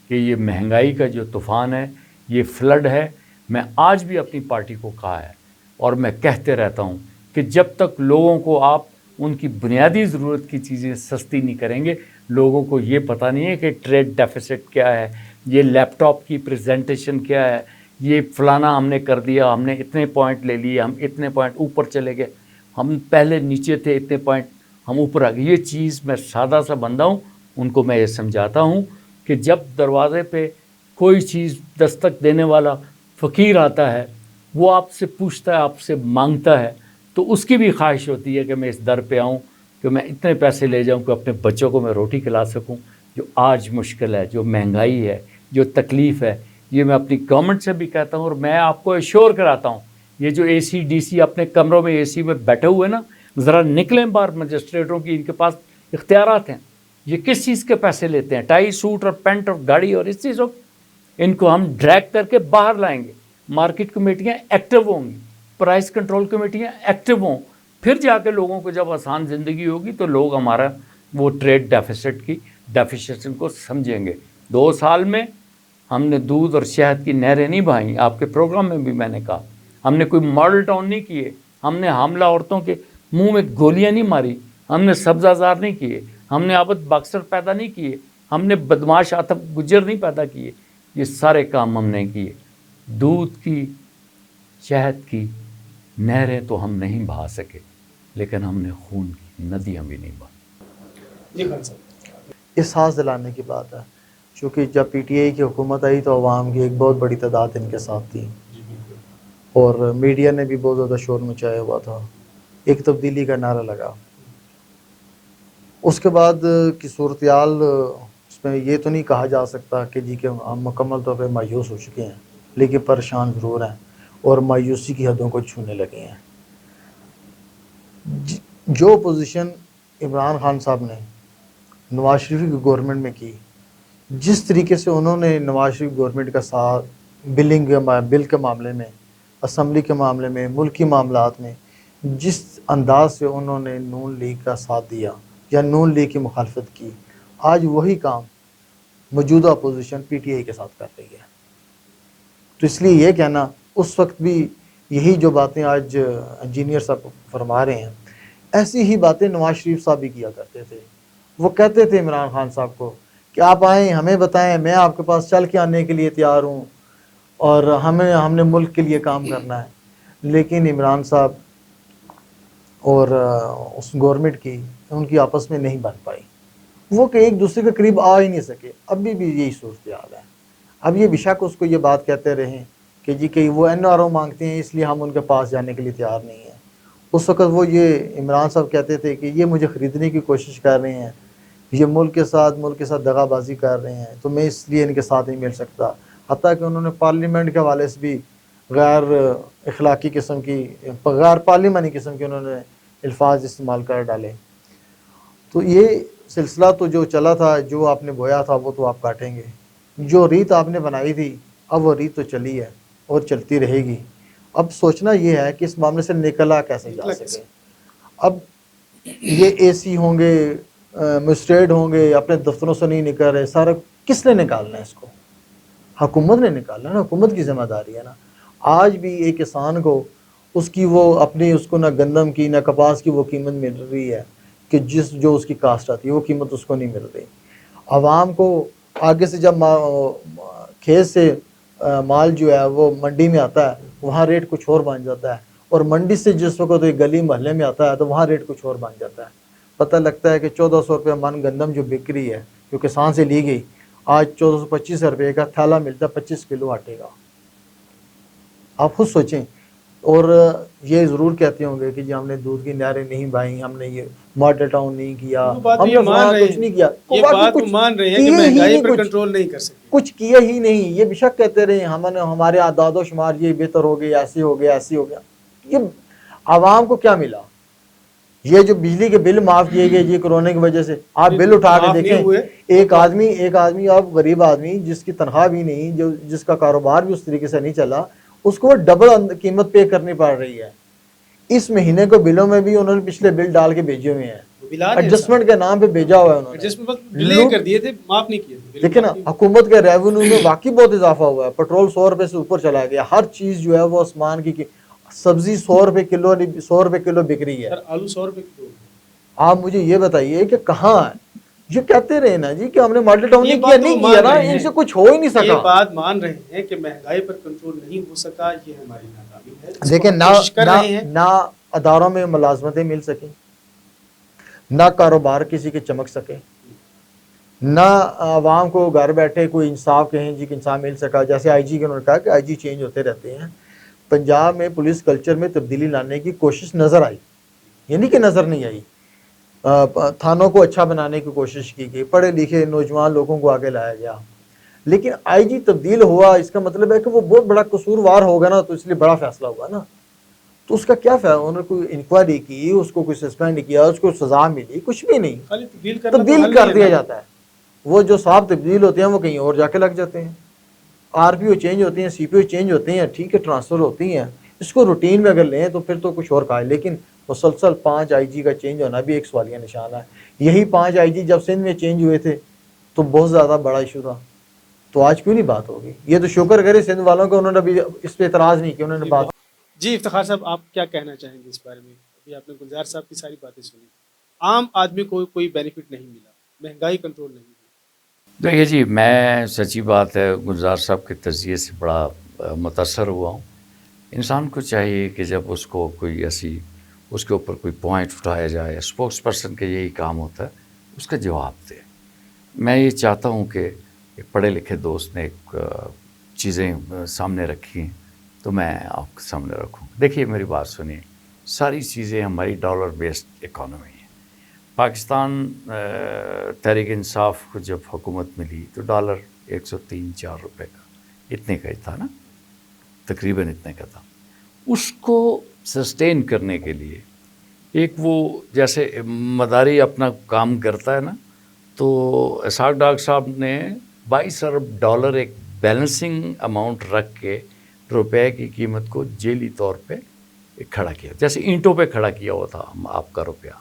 کہ یہ مہنگائی کا جو طوفان ہے، یہ فلڈ ہے. میں آج بھی اپنی پارٹی کو کہا ہے اور میں کہتے رہتا ہوں کہ جب تک لوگوں کو آپ ان کی بنیادی ضرورت کی چیزیں سستی نہیں کریں گے، لوگوں کو یہ پتہ نہیں ہے کہ ٹریڈ ڈیفیسٹ کیا ہے، یہ لیپ ٹاپ کی پریزنٹیشن کیا ہے، یہ فلانا ہم نے کر دیا، ہم نے اتنے پوائنٹ لے لیے، ہم اتنے پوائنٹ اوپر چلے گئے، ہم پہلے نیچے تھے اتنے پوائنٹ ہم اوپر آ گئے. یہ چیز میں سادہ سا بندہ ہوں، ان کو میں یہ سمجھاتا ہوں کہ جب دروازے پہ کوئی چیز دستک دینے والا فقیر آتا ہے، وہ آپ سے پوچھتا ہے، آپ سے مانگتا ہے، تو اس کی بھی خواہش ہوتی ہے کہ میں اس در پہ آؤں، کہ میں اتنے پیسے لے جاؤں کہ اپنے بچوں کو میں روٹی کھلا سکوں. جو آج مشکل ہے، جو مہنگائی ہے، جو تکلیف ہے، یہ میں اپنی گورنمنٹ سے بھی کہتا ہوں اور میں آپ کو ایشور کراتا ہوں. یہ جو اے سی ڈی سی اپنے کمروں میں اے سی میں بیٹھے ہوئے نا، ذرا نکلیں باہر. مجسٹریٹوں کی ان کے پاس اختیارات ہیں. یہ کس چیز کے پیسے لیتے ہیں؟ ٹائی سوٹ اور پینٹ اور گاڑی اور اس چیزوں. ان کو ہم ڈریگ کر کے باہر لائیں گے. مارکیٹ کمیٹیاں ایکٹیو ہوں گی، پرائس کنٹرول کمیٹیاں ایکٹیو ہوں، پھر جا کے لوگوں کو جب آسان زندگی ہوگی تو لوگ ہمارا وہ ٹریڈ ڈیفیسٹ کی ڈیفیشن کو سمجھیں گے. 2 سال میں ہم نے دودھ اور شہد کی نہریں نہیں بہائیں. آپ کے پروگرام میں بھی میں نے کہا ہم نے کوئی ماڈل ٹاؤن نہیں کیے، ہم نے حاملہ عورتوں کے منہ میں گولیاں نہیں ماری، ہم نے سبزہ زار نہیں کیے، ہم نے عابد باکسر پیدا نہیں کیے، ہم نے بدماش آتف گجر نہیں پیدا کیے. یہ سارے کام ہم نے کیے. دودھ کی شہد کی نہریں تو ہم نہیں بہا سکے، لیکن ہم نے خون کی ندیاں بھی نہیں بہا. جی خان صاحب، احساس دلانے کی بات ہے، چونکہ جب پی ٹی آئی کی حکومت آئی تو عوام کی ایک بہت بڑی تعداد ان کے ساتھ تھی، اور میڈیا نے بھی بہت زیادہ شور مچایا ہوا تھا. ایک تبدیلی کا نعرہ لگا. اس کے بعد کی صورتحال، اس میں یہ تو نہیں کہا جا سکتا کہ جی کہ ہم مکمل طور پہ مایوس ہو چکے ہیں، لیکن پریشان ضرور ہیں اور مایوسی کی حدوں کو چھونے لگے ہیں. جو پوزیشن عمران خان صاحب نے نواز شریف کی گورنمنٹ میں کی، جس طریقے سے انہوں نے نواز شریف گورنمنٹ کا ساتھ بل کے معاملے میں، اسمبلی کے معاملے میں، ملکی معاملات میں جس انداز سے انہوں نے نون لیگ کا ساتھ دیا یا نون لیگ کی مخالفت کی، آج وہی کام موجودہ اپوزیشن پی ٹی آئی کے ساتھ کر رہی ہے. تو اس لیے یہ کہنا، اس وقت بھی یہی جو باتیں آج انجینئر صاحب فرما رہے ہیں، ایسی ہی باتیں نواز شریف صاحب بھی کیا کرتے تھے. وہ کہتے تھے عمران خان صاحب کو کہ آپ آئیں، ہمیں بتائیں، میں آپ کے پاس چل کے آنے کے لیے تیار ہوں، اور ہم نے ملک کے لیے کام کرنا ہے. لیکن عمران صاحب اور اس گورنمنٹ کی ان کی آپس میں نہیں بن پائی، وہ کہ ایک دوسرے کے قریب آ ہی نہیں سکے. ابھی بھی یہی صورتحال ہے. اب یہ بشک اس کو یہ بات کہتے رہیں کہ جی کہ وہ این آر او مانگتے ہیں اس لیے ہم ان کے پاس جانے کے لیے تیار نہیں ہیں. اس وقت وہ یہ عمران صاحب کہتے تھے کہ یہ مجھے خریدنے کی کوشش کر رہے ہیں، یہ ملک کے ساتھ دغا بازی کر رہے ہیں، تو میں اس لیے ان کے ساتھ نہیں مل سکتا. حتیٰ کہ انہوں نے پارلیمنٹ کے حوالے سے بھی غیر اخلاقی قسم کی، غیر پارلیمانی قسم کے انہوں نے الفاظ استعمال کر ڈالے. تو یہ سلسلہ تو جو چلا تھا، جو آپ نے بویا تھا وہ تو آپ کاٹیں گے. جو ریت آپ نے بنائی تھی اب وہ ریت تو چلی ہے اور چلتی رہے گی. اب سوچنا یہ ہے کہ اس معاملے سے نکلا کیسے جا سکے. اب یہ اے سی ہوں گے، مسٹریٹ ہوں گے، اپنے دفتروں سے نہیں نکل رہے، سارا کس نے نکالنا ہے اس کو؟ حکومت نے نکالنا ہے نا، حکومت کی ذمہ داری ہے نا. آج بھی ایک کسان کو اس کی وہ اپنی اس کو نہ گندم کی نہ کپاس کی وہ قیمت مل رہی ہے کہ جو اس کی کاسٹ آتی ہے، وہ قیمت اس کو نہیں مل رہی. عوام کو آگے سے جب کھیت سے مال جو ہے وہ منڈی میں آتا ہے، وہاں ریٹ کچھ اور بن جاتا ہے، اور منڈی سے جس وقت گلی محلے میں آتا ہے تو وہاں ریٹ کچھ اور بن جاتا ہے. پتہ لگتا ہے کہ 1400 روپے من گندم جو بک رہی ہے، جو کسان سے لی گئی، آج 1425 روپے کا تھیلا ملتا ہے 25 کلو آٹے کا. آپ خود سوچیں اور یہ ضرور کہتے ہوں گے کہ جی ہم نے دودھ کی نہریں نہیں بہائیں، ہم نے یہ ماڈل ٹاؤن نہیں کیا، وہ بات ہم یہ نے مان وہاں رہے کچھ نہیں کیا، یہ واقعی بات وہ کچھ مان رہے ہیں کہ کیے ہی مہنگائی نہیں، پر کچھ کنٹرول نہیں کر سکے. کچھ کیا ہی نہیں. یہ بے شک کہتے رہے ہمارے اعداد و شمار یہ بہتر ہو گئے، ایسے ہو گیا، ایسے ہو گیا. یہ عوام کو کیا ملا؟ یہ جو بجلی کے بل معاف کیے گئے جی کرونا کی وجہ سے، آپ بل اٹھا کے معاف نہیں دیکھیں. ہوئے. ایک آدمی آپ غریب آدمی جس کی تنخواہ بھی نہیں، جس کا کاروبار بھی اس طریقے سے نہیں چلا، اس کو ڈبل قیمت پے کرنی پڑ رہی ہے. اس مہینے کو بلوں میں بھی انہوں نے پچھلے بل ڈال کے بھیجے ہوئے ہیں، ایڈجسٹمنٹ کے نام پہ بھیجا ہوا ہے انہوں نے. ایڈجسٹمنٹ بس ڈیلے کر دیے تھے، معاف نہیں کیے تھے. دیکھیں نا حکومت کے ریونیو میں واقعی بہت اضافہ ہوا ہے. پیٹرول 100 روپے سے اوپر چلا گیا، ہر چیز جو ہے وہ آسمان کی سبزی 100 روپے کلو بک رہی ہے. سر آلو 100 روپے کلو. آپ مجھے یہ بتائیے کہ کہاں ہے؟ یہ کہتے رہے نا جی کہ ہم نے ماڈل ٹاؤن یہ نہیں بات کیا، تو نہیں مان کیا نا، رہے ہیں. ان سے کچھ ہو ہی نہیں یہ سکا. بات مان رہے ہیں کہ مہنگائی پر کنٹرول نہیں ہو سکا، یہ ہماری ناکامی ہے. اس کو دیکھیں ہم کوشش کر رہے ہیں. نہ اداروں میں ملازمتیں مل سکیں، نہ کاروبار کسی کے چمک سکے، نہ عوام کو گھر بیٹھے کوئی انصاف کہیں جی کہ انصاف مل سکا. جیسے آئی جی کے انہوں نے کہا کہ آئی جی چینج ہوتے رہتے ہیں. پنجاب میں پولیس کلچر میں تبدیلی لانے کی کوشش نظر آئی، یہ نہیں کہ نظر نہیں آئی. تھانوں کو اچھا بنانے کی کوشش کی گئی، پڑھے لکھے نوجوان لوگوں کو آگے لایا گیا. لیکن آئی جی تبدیل ہوا، اس کا مطلب ہے کہ وہ بہت بڑا قصوروار ہوگا نا، تو اس لیے بڑا فیصلہ ہوا نا. تو اس کا کیا فائدہ؟ انہوں نے کوئی انکوائری کی، اس کو کوئی سسپینڈ کیا، اس کو سزا ملی؟ کچھ بھی نہیں. خالی تبدیل کرنا تو تبدیل حل کر نہیں دیا ہے نا. جاتا ہے. وہ جو صاحب تبدیل ہوتے ہیں وہ کہیں اور جا کے لگ جاتے ہیں. آر پی او چینج ہوتے ہیں، سی پی او چینج ہوتے ہیں، ٹھیک ہے ٹرانسفر ہوتی ہیں. اس کو روٹین میں اگر لیں تو پھر تو کچھ اور کہا ہے. لیکن مسلسل 5 آئی جی کا چینج ہونا بھی ایک سوالیہ نشان ہے. یہی 5 آئی جی جب سندھ میں چینج ہوئے تھے تو بہت زیادہ بڑا ایشو تھا. تو آج کیوں نہیں بات ہوگی؟ یہ تو شکر کرے سندھ والوں کو، انہوں نے ابھی اس پہ اعتراض نہیں کیا، انہوں نے بات. جی افتخار صاحب، آپ کیا کہنا چاہیں گے اس بارے میں؟ ابھی آپ نے گلزار صاحب کی ساری باتیں سنی. عام آدمی کو کوئی بینیفٹ نہیں ملا، مہنگائی کنٹرول نہیں ہوئی. دیکھیے جی، میں سچی بات ہے گلزار صاحب کے تجزیے سے بڑا متاثر ہوا ہوں. انسان کو چاہیے کہ جب اس کو کوئی ایسی اس کے اوپر کوئی پوائنٹ اٹھایا جائے، اسپوکس پرسن کا یہی کام ہوتا ہے، اس کا جواب دے. میں یہ چاہتا ہوں کہ ایک پڑھے لکھے دوست نے ایک چیزیں سامنے رکھی ہیں تو میں آپ کے سامنے رکھوں. دیکھیے میری بات سنیے، ساری چیزیں ہماری ڈالر بیسڈ اکانومی ہے. پاکستان تحریک انصاف کو جب حکومت ملی تو ڈالر 103-4 روپے کا اتنے کا ہی تھا نا، تقریباً اتنے کا تھا. اس کو سسٹین کرنے کے لیے ایک وہ جیسے مداری اپنا کام کرتا ہے نا، تو اسحاق ڈاگ صاحب نے 22 ارب ڈالر ایک بیلنسنگ اماؤنٹ رکھ کے روپے کی قیمت کو جیلی طور پہ کھڑا کیا، جیسے اینٹوں پہ کھڑا کیا ہوا تھا آپ کا روپیہ.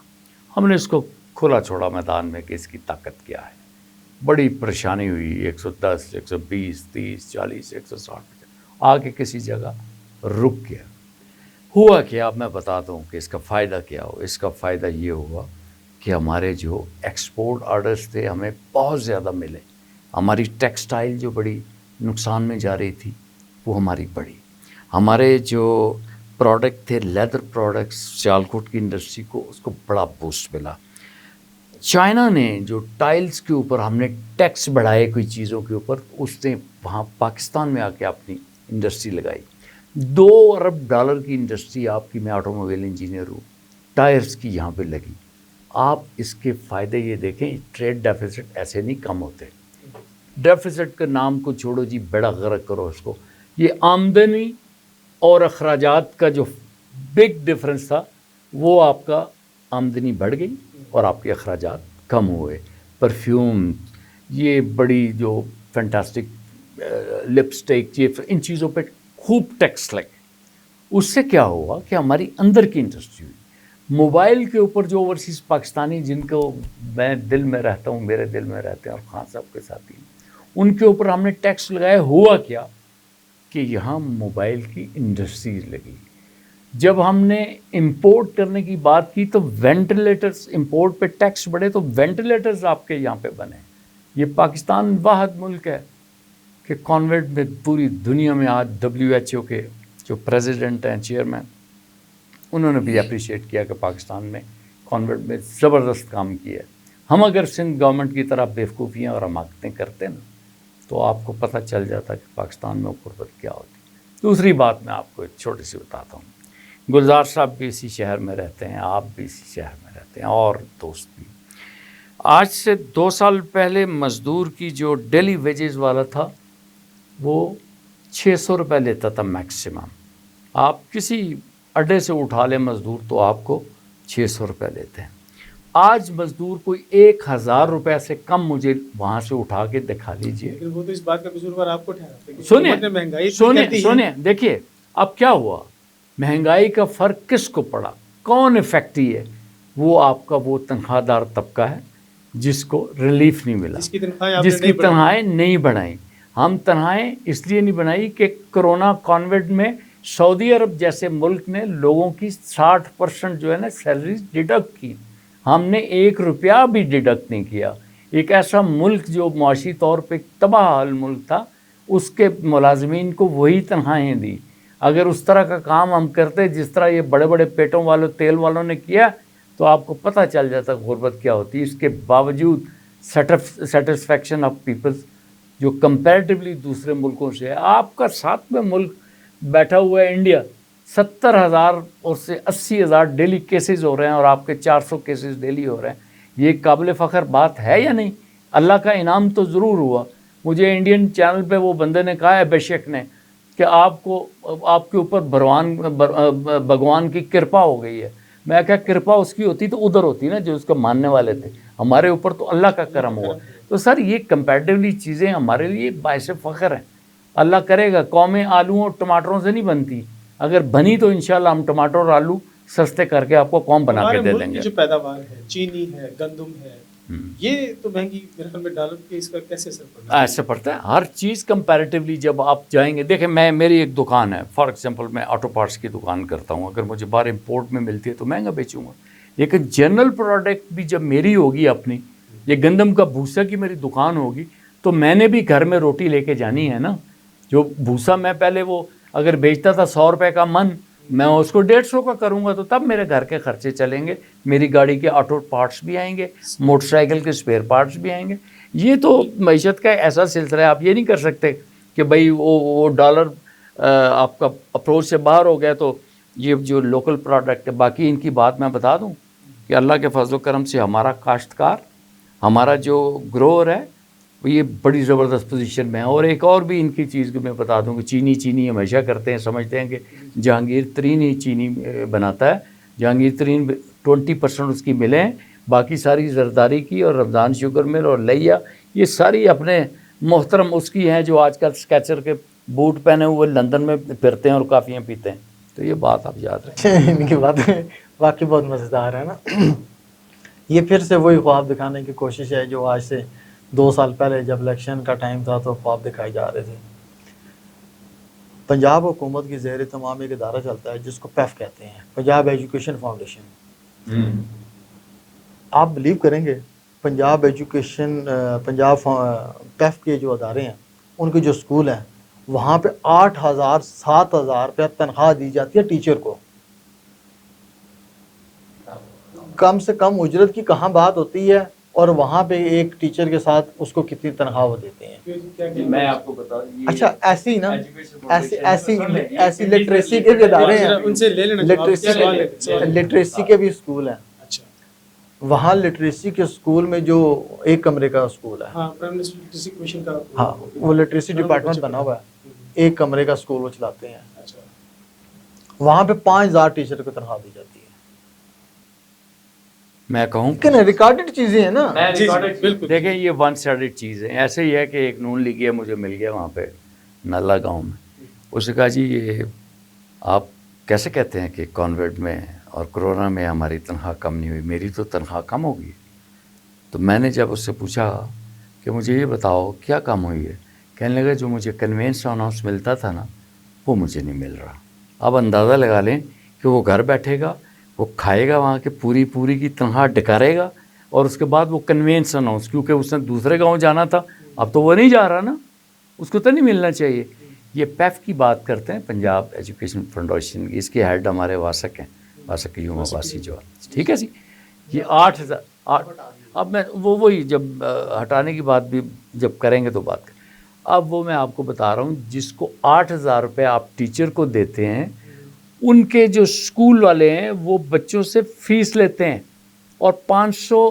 ہم نے اس کو کھلا چھوڑا میدان میں کہ اس کی طاقت کیا ہے. بڑی پریشانی ہوئی، 110 120 30 40 160 آ کے کسی جگہ رک گیا. ہوا کیا میں بتاتا ہوں کہ اس کا فائدہ کیا ہو. اس کا فائدہ یہ ہوا کہ ہمارے جو ایکسپورٹ آرڈرز تھے ہمیں بہت زیادہ ملے. ہماری ٹیکسٹائل جو بڑی نقصان میں جا رہی تھی وہ ہماری بڑھی. ہمارے جو پروڈکٹ تھے لیدر پروڈکٹس، سیالکوٹ کی انڈسٹری کو اس کو بڑا بوسٹ ملا. چائنا نے جو ٹائلز کے اوپر ہم نے ٹیکس بڑھائے کوئی چیزوں کے اوپر، اس نے وہاں پاکستان میں آ کے اپنی انڈسٹری لگائی. 2 ارب ڈالر کی انڈسٹری آپ کی، میں آٹو موبائل انجینئر ہوں، ٹائرز کی یہاں پہ لگی. آپ اس کے فائدے یہ دیکھیں، ٹریڈ ڈیفیسٹ ایسے نہیں کم ہوتے. ڈیفیسٹ کا نام کو چھوڑو جی، بیڑا غرق کرو اس کو. یہ آمدنی اور اخراجات کا جو بگ ڈفرنس تھا وہ آپ کا آمدنی بڑھ گئی اور آپ کے اخراجات کم ہوئے. پرفیوم، یہ بڑی جو فینٹاسٹک لپسٹک، یہ ان چیزوں پہ خوب ٹیکس لگے. اس سے کیا ہوا کہ ہماری اندر کی انڈسٹری ہوئی. موبائل کے اوپر جو اوورسیز پاکستانی جن کو میں دل میں رہتا ہوں، میرے دل میں رہتے ہیں اور خان صاحب کے ساتھی ہیں، ان کے اوپر ہم نے ٹیکس لگایا. ہوا کیا کہ یہاں موبائل کی انڈسٹریز لگی. جب ہم نے امپورٹ کرنے کی بات کی تو وینٹیلیٹرز امپورٹ پہ ٹیکس بڑھے تو وینٹیلیٹرز آپ کے یہاں پہ بنے. یہ پاکستان واحد ملک ہے کہ کانویڈ میں پوری دنیا میں آج WHO کے جو پریزیڈنٹ ہیں، چیئرمین، انہوں نے بھی اپریشیٹ کیا کہ پاکستان میں کانویڈ میں زبردست کام کیا ہے. ہم اگر سندھ گورنمنٹ کی طرح بیوقوفیاں اور حماقتیں کرتے نا تو آپ کو پتہ چل جاتا کہ پاکستان میں غربت کیا ہوتی. دوسری بات میں آپ کو ایک چھوٹی سی بتاتا ہوں. گلزار صاحب بھی اسی شہر میں رہتے ہیں, آپ بھی اسی شہر میں رہتے ہیں, اور دوست بھی. آج سے 2 سال پہلے مزدور کی جو ڈیلی ویجز والا تھا وہ 600 روپے لیتا تھا میکسیمم. آپ کسی اڈے سے اٹھا لیں مزدور تو آپ کو 600 روپے لیتے ہیں. آج مزدور کوئی 1000 روپے سے کم مجھے وہاں سے اٹھا کے دکھا لیجئے. لیکن وہ تو اس بات کا قصوروار آپ کو ٹھہراتے ہیں. سنیں دیکھیے اب کیا ہوا. مہنگائی کا فرق کس کو پڑا, کون افیکٹی ہے؟ وہ آپ کا وہ تنخواہ دار طبقہ ہے جس کو ریلیف نہیں ملا, جس کی تنخواہیں نہیں بڑھائیں. ہم تنخواہیں اس لیے نہیں بڑھائی کہ کرونا کانوڈ میں سعودی عرب جیسے ملک نے لوگوں کی 60% جو ہے نا سیلریز ڈیڈکٹ کی, ہم نے 1 روپیہ بھی ڈیڈکٹ نہیں کیا. ایک ایسا ملک جو معاشی طور پہ تباہ حال ملک تھا, اس کے ملازمین کو وہی تنخواہیں دی. اگر اس طرح کا کام ہم کرتے جس طرح یہ بڑے بڑے پیٹوں والوں تیل والوں نے کیا تو آپ کو پتہ چل جاتا غربت کیا ہوتی ہے. اس کے باوجود سیٹسفیکشن آف پیپلز جو کمپیریٹیولی دوسرے ملکوں سے ہے. آپ کا 7واں ملک بیٹھا ہوا ہے انڈیا, 70,000 اور سے 80,000 ڈیلی کیسز ہو رہے ہیں اور آپ کے 400 کیسز ڈیلی ہو رہے ہیں. یہ قابل فخر بات ہے یا نہیں؟ اللہ کا انعام تو ضرور ہوا. مجھے انڈین چینل پہ وہ بندے نے کہا ہے, بے شک نے, کہ آپ کے اوپر بھگوان کی کرپا ہو گئی ہے. میں کہا کرپا اس کی ہوتی تو ادھر ہوتی نا جو اس کو ماننے والے تھے, ہمارے اوپر تو اللہ کا کرم ہوا. تو سر یہ کمپیریٹیولی چیزیں ہمارے لیے باعث فخر ہیں. اللہ کرے گا قومیں آلو اور ٹماٹروں سے نہیں بنتی, اگر بنی تو انشاءاللہ ہم ٹماٹر اور آلو سستے کر کے آپ کو قوم بنا کے دے دیں گے. جو پیداوار ہے, چینی ہے, گندم ہے, یہ تو مہنگی میرے خیال میں ڈالر کے اس کا کیسے اثر پڑتا ہے؟ ایسے پڑتا ہے ہر چیز کمپیریٹیولی. جب آپ جائیں گے, دیکھیں میری ایک دکان ہے, فار ایگزامپل میں آٹو پارٹس کی دکان کرتا ہوں, اگر مجھے باہر امپورٹ میں ملتی ہے تو مہنگا بیچوں گا, لیکن جنرل پروڈکٹ بھی جب میری ہوگی اپنی, یہ گندم کا بھوسا کی میری دکان ہوگی تو میں نے بھی گھر میں روٹی لے کے جانی ہے نا. جو بھوسا میں پہلے وہ اگر بیچتا تھا 100 روپے کا من, میں اس کو 150 کا کروں گا تو تب میرے گھر کے خرچے چلیں گے, میری گاڑی کے آٹو پارٹس بھی آئیں گے, موٹر سائیکل کے اسپیئر پارٹس بھی آئیں گے. یہ تو معیشت کا ایسا سلسلہ ہے. آپ یہ نہیں کر سکتے کہ بھائی وہ ڈالر آپ کا اپروچ سے باہر ہو گیا تو یہ جو لوکل پروڈکٹ ہے. باقی ان کی بات میں بتا دوں کہ اللہ کے فضل و کرم سے ہمارا کاشتکار, ہمارا جو گروور ہے, یہ بڑی زبردست پوزیشن میں ہے. اور ایک اور بھی ان کی چیز میں بتا دوں کہ چینی ہمیشہ کرتے ہیں, سمجھتے ہیں کہ جہانگیر ترین ہی چینی بناتا ہے. جہانگیر ترین 20% اس کی ملیں, باقی ساری زرداری کی اور رمضان شوگر مل اور لیا یہ ساری اپنے محترم اس کی ہیں جو آج کل اسکیچر کے بوٹ پہنے ہوئے لندن میں پھرتے ہیں اور کافیاں پیتے ہیں. تو یہ بات آپ یاد رکھیں. ان کی بات واقعی بہت مزیدار ہے نا. یہ پھر سے وہی خواب دکھانے کی کوشش ہے جو آج سے 2 سال پہلے جب الیکشن کا ٹائم تھا تو خواب دکھائے جا رہے تھے. پنجاب حکومت کی زیر اہتمام ایک ادارہ چلتا ہے جس کو پیف کہتے ہیں, پنجاب ایجوکیشن فاؤنڈیشن. آپ بلیو کریں گے پنجاب پیف کے جو ادارے ہیں ان کے جو اسکول ہیں وہاں پہ 8,000 7,000 روپیہ تنخواہ دی جاتی ہے ٹیچر کو. کم سے کم اجرت کی کہاں بات ہوتی ہے, اور وہاں پہ ایک ٹیچر کے ساتھ اس کو کتنی تنخواہ وہ دیتے ہیں. میں آپ کو بتا دوں. اچھا ایسی نا ایسی لٹریسی کے بھی ادارے ہیں, ان سے لے لینا, لٹریسی کے بھی اسکول ہیں. وہاں لٹریسی کے اسکول میں جو 1 کمرے کا اسکول ہے, ہاں وہ لٹریسی ڈپارٹمنٹ بنا ہوا ہے, 1 کمرے کا اسکول وہ چلاتے ہیں. وہاں پہ 5,000 ٹیچر کو تنخواہ دی جاتی ہے. میں کہوں کہ ریکارڈڈ چیزیں ہیں نا. دیکھیں یہ 1 سائڈڈ چیز ہے. ایسے ہی ہے کہ ایک نون لیگیا مجھے مل گیا وہاں پہ نالا گاؤں میں, اس نے کہا جی یہ آپ کیسے کہتے ہیں کہ کانویڈ میں اور کرونا میں ہماری تنخواہ کم نہیں ہوئی, میری تو تنخواہ کم ہو گئی. تو میں نے جب اس سے پوچھا کہ مجھے یہ بتاؤ کیا کم ہوئی ہے, کہنے لگا جو مجھے کنوینس اناؤنس ملتا تھا نا وہ مجھے نہیں مل رہا. اب اندازہ لگا لیں کہ وہ گھر بیٹھے گا, وہ کھائے گا وہاں کے پوری کی تنخواہ ڈکارے گا, اور اس کے بعد وہ کنوینس اناؤنس, کیونکہ اس نے دوسرے گاؤں جانا تھا, اب تو وہ نہیں جا رہا نا, اس کو تو نہیں ملنا چاہیے. یہ پیف کی بات کرتے ہیں, پنجاب ایجوکیشن فاؤنڈیشن, اس کے ہیڈ ہمارے واسک ہیں, واسک یوم واسی جو, ٹھیک ہے جی. یہ 8,000 اب میں وہی جب ہٹانے کی بات بھی جب کریں گے تو بات کریں. اب وہ میں آپ کو بتا رہا ہوں، جس کو 8,000 روپے آپ ٹیچر کو دیتے ہیں، ان کے جو اسکول والے ہیں وہ بچوں سے فیس لیتے ہیں، اور 500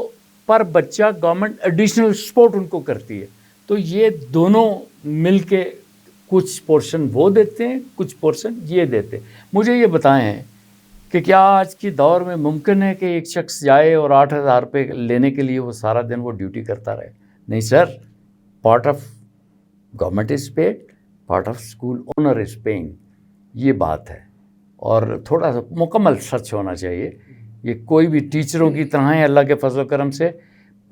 پر بچہ گورنمنٹ ایڈیشنل سپورٹ ان کو کرتی ہے. تو یہ دونوں مل کے کچھ پورشن وہ دیتے ہیں، کچھ پورشن یہ دیتے ہیں. مجھے یہ بتائیں کہ کیا آج کی دور میں ممکن ہے کہ ایک شخص جائے اور 8,000 روپے لینے کے لیے وہ سارا دن وہ ڈیوٹی کرتا رہے؟ نہیں sir. Part of government is paid, part of school owner is paying. یہ بات ہے، اور تھوڑا سا مکمل سچ ہونا چاہیے. یہ کوئی بھی ٹیچروں کی طرح ہے، اللہ کے فضل و کرم سے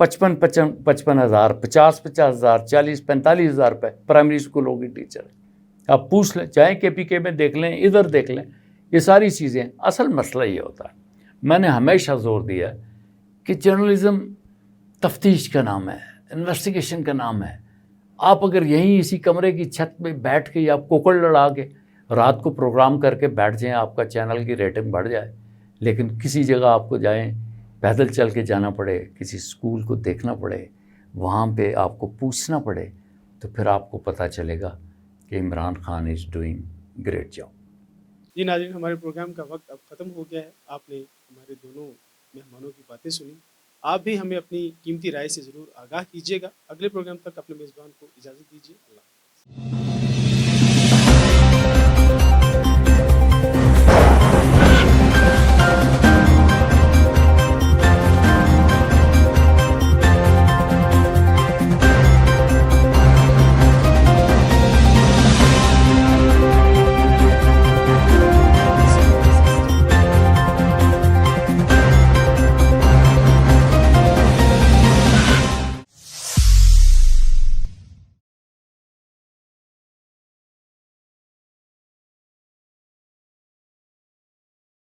55,000 50,000 40,000 45,000 روپے پرائمری اسکولوں کی ٹیچر ہے. آپ پوچھ لیں، چاہے کے پی کے میں دیکھ لیں، ادھر دیکھ لیں، یہ ساری چیزیں. اصل مسئلہ یہ ہوتا ہے، میں نے ہمیشہ زور دیا کہ جرنلزم تفتیش کا نام ہے، انویسٹیگیشن کا نام ہے. آپ اگر یہیں اسی کمرے کی چھت پہ بیٹھ کے یا کوکڑ لڑا کے رات کو پروگرام کر کے بیٹھ جائیں، آپ کا چینل کی ریٹنگ بڑھ جائے. لیکن کسی جگہ آپ کو جائیں، پیدل چل کے جانا پڑے، کسی اسکول کو دیکھنا پڑے، وہاں پہ آپ کو پوچھنا پڑے، تو پھر آپ کو پتہ چلے گا کہ Imran Khan is doing great job. جی ناظرین، ہمارے پروگرام کا وقت اب ختم ہو گیا ہے. آپ نے ہمارے دونوں مہمانوں کی باتیں سنی. آپ بھی ہمیں اپنی قیمتی رائے سے ضرور آگاہ کیجیے گا. اگلے پروگرام تک اپنے میزبان کو اجازت دیجیے. اللہ حافظ.